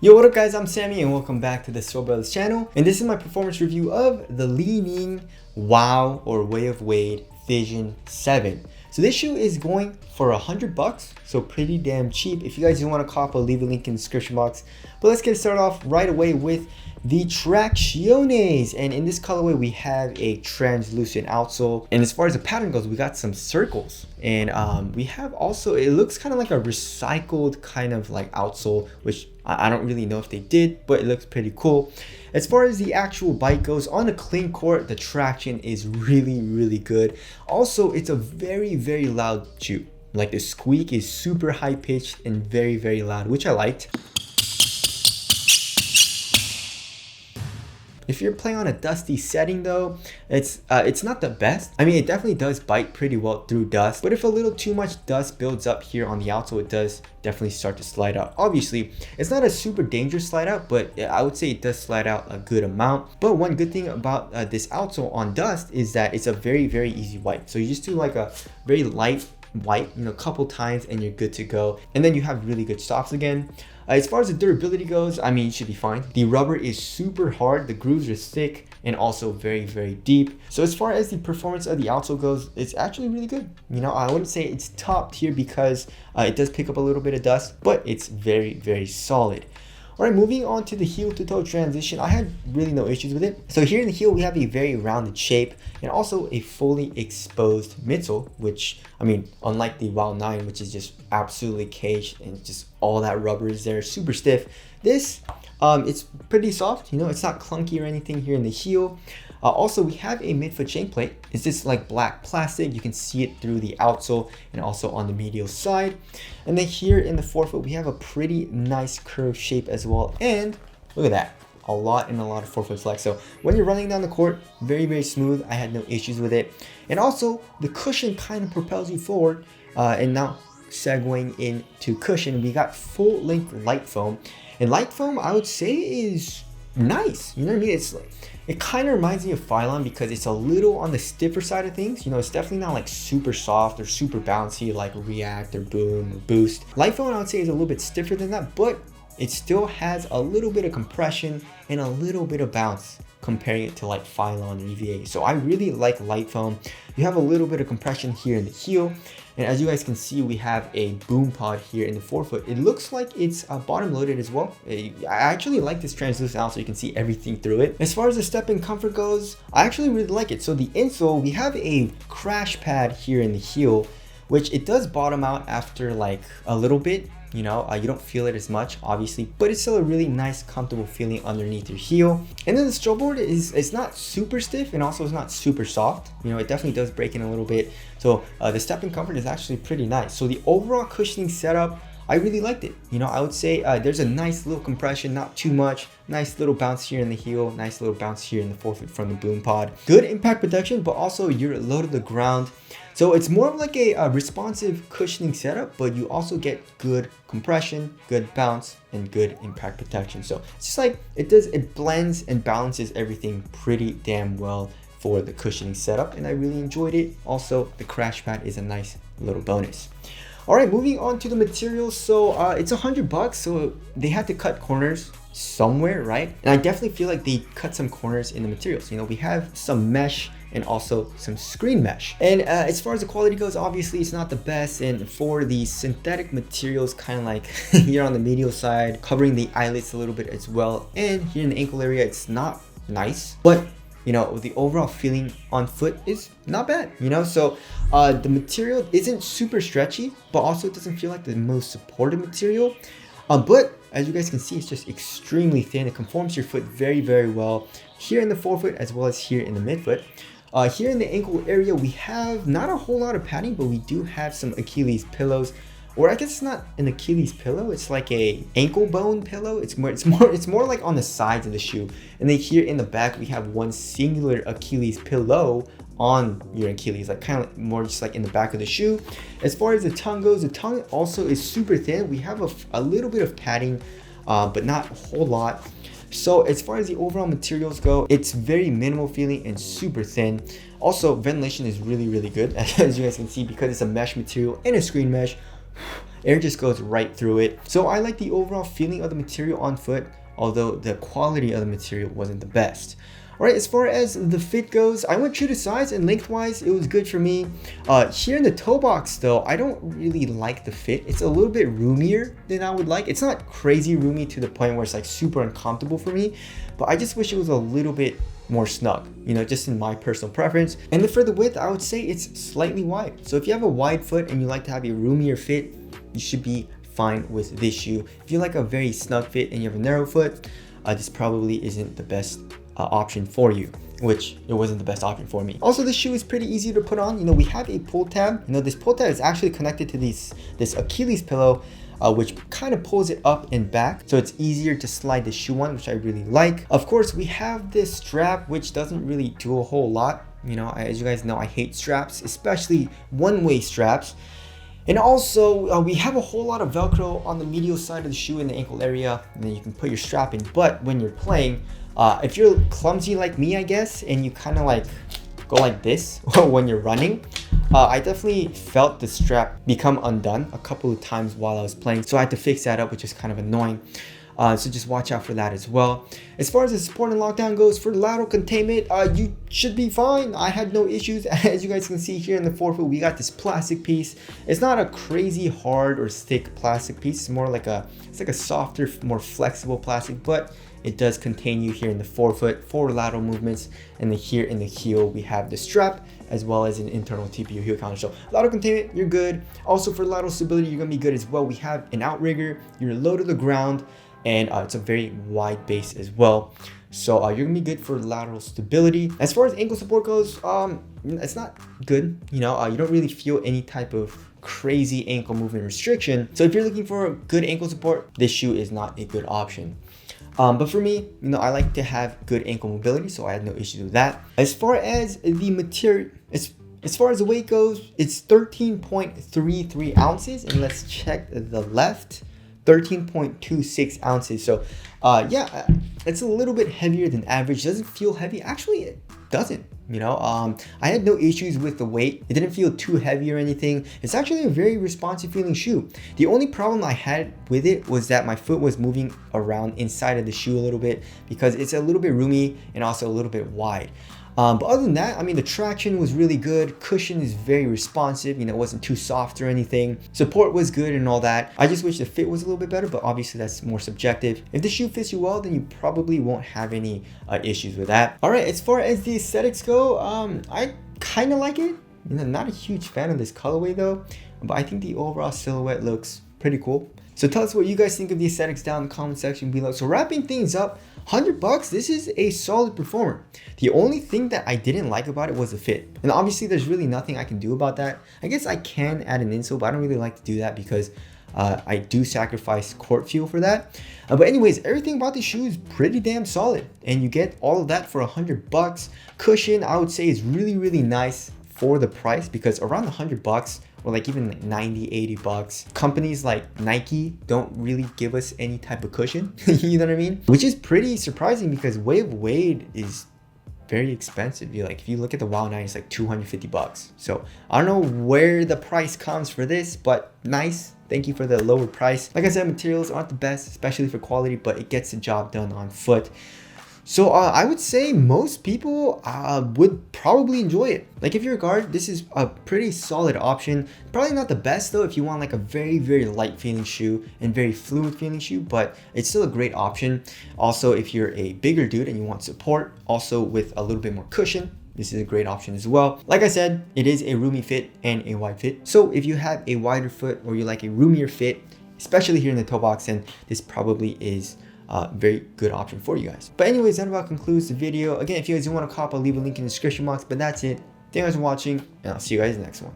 Yo, what up guys, I'm Sammy and welcome back to the Soul Brothers channel, and this is my performance review of the Li-Ning WoW or Way of Wade Fission VII. So this shoe is going for $100, so pretty damn cheap. If you guys do want to cop, I'll leave a link in the description box. But let's get started off right away with the Tracciones, and in this colorway we have a translucent outsole, and as far as the pattern goes, we got some circles, and we have also, it looks kind of like a recycled kind of like outsole, which I don't really know if they did, but it looks pretty cool. As far as the actual bite goes, on a clean court, the traction is really good. Also, it's a very loud shoe. Like the squeak is super high pitched and very loud, which I liked. If you're playing on a dusty setting though, it's not the best. I mean, it definitely does bite pretty well through dust, but if a little too much dust builds up here on the outsole, it does definitely start to slide out. Obviously, it's not a super dangerous slide out, but I would say it does slide out a good amount. But one good thing about this outsole on dust is that it's a very easy wipe. So you just do like a very light wipe, a couple times and you're good to go. And then you have really good socks again. As far as the durability goes, I mean, it should be fine. The rubber is super hard, the grooves are thick, and also very deep. So as far as the performance of the outsole goes, it's actually really good. I wouldn't say it's top tier because it does pick up a little bit of dust, but it's very solid. Alright, moving on to the heel to toe transition, I had really no issues with it. So here in the heel, we have a very rounded shape and also a fully exposed midsole, which, I mean, unlike the WoW 9, which is just absolutely caged and just all that rubber is there, super stiff. This, it's pretty soft, it's not clunky or anything here in the heel. Also, we have a midfoot chain plate. It's just like black plastic. You can see it through the outsole and also on the medial side. And then here in the forefoot, we have a pretty nice curved shape as well. And look at that, a lot of forefoot flex. So when you're running down the court, very smooth. I had no issues with it. And also, the cushion kind of propels you forward. And now segueing into cushion, we got full length light foam. And light foam, I would say, is nice. You know what I mean? It's like, it kind of reminds me of Phylon because it's a little on the stiffer side of things. It's definitely not like super soft or super bouncy like React or Boom or Boost. Light foam, I would say, is a little bit stiffer than that, but it still has a little bit of compression and a little bit of bounce comparing it to like Phylon or EVA. So I really like light foam. You have a little bit of compression here in the heel. And as you guys can see, we have a boom pod here in the forefoot. It looks like it's bottom loaded as well. I actually like this translucent out so you can see everything through it. As far as the step in comfort goes, I actually really like it. So the insole, we have a crash pad here in the heel, which it does bottom out after like a little bit. You don't feel it as much, obviously, but it's still a really nice, comfortable feeling underneath your heel. And then the stroke board it's not super stiff and also it's not super soft. It definitely does break in a little bit. So the step in comfort is actually pretty nice. So the overall cushioning setup, I really liked it. I would say there's a nice little compression, not too much. Nice little bounce here in the heel, nice little bounce here in the forefoot from the boom pod. Good impact protection, but also you're low to the ground. So it's more of like a responsive cushioning setup, but you also get good compression, good bounce, and good impact protection. So it's just like it blends and balances everything pretty damn well for the cushioning setup, and I really enjoyed it. Also, the crash pad is a nice little bonus. All right, moving on to the materials. So it's $100, so they had to cut corners somewhere, right? And I definitely feel like they cut some corners in the materials. We have some mesh and also some screen mesh. And as far as the quality goes, obviously it's not the best. And for the synthetic materials, kind of like here on the medial side, covering the eyelets a little bit as well. And here in the ankle area, it's not nice, but the overall feeling on foot is not bad, so the material isn't super stretchy, but also it doesn't feel like the most supportive material, but as you guys can see, it's just extremely thin. It conforms to your foot very well here in the forefoot as well as here in the midfoot. Here in the ankle area, we have not a whole lot of padding, but we do have some Achilles pillows. Or I guess it's not an Achilles pillow, it's like a ankle bone pillow. It's more like on the sides of the shoe. And then here in the back, we have one singular Achilles pillow on your Achilles, like kind of more just like in the back of the shoe. As far as the tongue goes, the tongue also is super thin. We have a little bit of padding, but not a whole lot. So as far as the overall materials go, it's very minimal feeling and super thin. Also, ventilation is really good, as you guys can see, because it's a mesh material and a screen mesh. Air just goes right through it. So I like the overall feeling of the material on foot, although the quality of the material wasn't the best. Alright, as far as the fit goes, I went true to size and lengthwise, it was good for me. Here in the toe box though, I don't really like the fit. It's a little bit roomier than I would like. It's not crazy roomy to the point where it's like super uncomfortable for me, but I just wish it was a little bit more snug, you know, just in my personal preference. And then for the width, I would say it's slightly wide. So if you have a wide foot and you like to have a roomier fit, you should be fine with this shoe. If you like a very snug fit and you have a narrow foot, this probably isn't the best option for you, which it wasn't the best option for me. Also, this shoe is pretty easy to put on. You know, we have a pull tab. You know, this pull tab is actually connected to this Achilles pillow, which kind of pulls it up and back, so it's easier to slide the shoe on, which I really like. Of course, we have this strap, which doesn't really do a whole lot. You know, as you guys know, I hate straps, especially one-way straps. And also, we have a whole lot of Velcro on the medial side of the shoe in the ankle area, and then you can put your strap in. But when you're playing, if you're clumsy like me, I guess, and you kind of like go like this when you're running, I definitely felt the strap become undone a couple of times while I was playing. So I had to fix that up, which is kind of annoying. So just watch out for that as well. As far as the support and lockdown goes, for lateral containment, you should be fine. I had no issues. As you guys can see here in the forefoot, we got this plastic piece. It's not a crazy hard or thick plastic piece. It's more like it's like a softer, more flexible plastic, but it does contain you here in the forefoot for lateral movements. And then here in the heel, we have the strap as well as an internal TPU heel counter. So lateral containment, you're good. Also for lateral stability, you're gonna be good as well. We have an outrigger, you're low to the ground, and it's a very wide base as well. So you're gonna be good for lateral stability. As far as ankle support goes, it's not good. You know, you don't really feel any type of crazy ankle movement restriction. So if you're looking for good ankle support, this shoe is not a good option. But for me, you know, I like to have good ankle mobility, so I had no issues with that. As far as the material, as far as the weight goes, it's 13.33 ounces, and let's check the left, 13.26 ounces. So yeah, it's a little bit heavier than average. Doesn't feel heavy. Actually, it doesn't. You know, I had no issues with the weight. It didn't feel too heavy or anything. It's actually a very responsive feeling shoe. The only problem I had with it was that my foot was moving around inside of the shoe a little bit because it's a little bit roomy and also a little bit wide. But other than that, I mean, the traction was really good. Cushion is very responsive. You know, it wasn't too soft or anything. Support was good and all that. I just wish the fit was a little bit better, but obviously that's more subjective. If the shoe fits you well, then you probably won't have any issues with that. All right, as far as the aesthetics go, I kind of like it. You know, not a huge fan of this colorway though, but I think the overall silhouette looks pretty cool. So tell us what you guys think of the aesthetics down in the comment section below. So wrapping things up, 100 bucks, this is a solid performer. The only thing that I didn't like about it was the fit. And obviously there's really nothing I can do about that. I guess I can add an insole, but I don't really like to do that because I do sacrifice court fuel for that. But anyways, everything about the shoe is pretty damn solid. And you get all of that for 100 bucks. Cushion, I would say, is really, really nice for the price because around 100 bucks, or like even like 90, 80 bucks. Companies like Nike don't really give us any type of cushion, you know what I mean? Which is pretty surprising because Wade is very expensive. If you look at the WoW 9, it's like 250 bucks. So I don't know where the price comes for this, but nice. Thank you for the lower price. Like I said, materials aren't the best, especially for quality, but it gets the job done on foot. So I would say most people would probably enjoy it. Like if you're a guard, this is a pretty solid option. Probably not the best though if you want like a very, very light feeling shoe and very fluid feeling shoe, but it's still a great option. Also, if you're a bigger dude and you want support, also with a little bit more cushion, this is a great option as well. Like I said, it is a roomy fit and a wide fit. So if you have a wider foot or you like a roomier fit, especially here in the toe box, then this probably is very good option for you guys. But anyways, that about concludes the video. Again, if you guys do want to cop, I'll leave a link in the description box, but that's it. Thank you guys for watching, and I'll see you guys in the next one.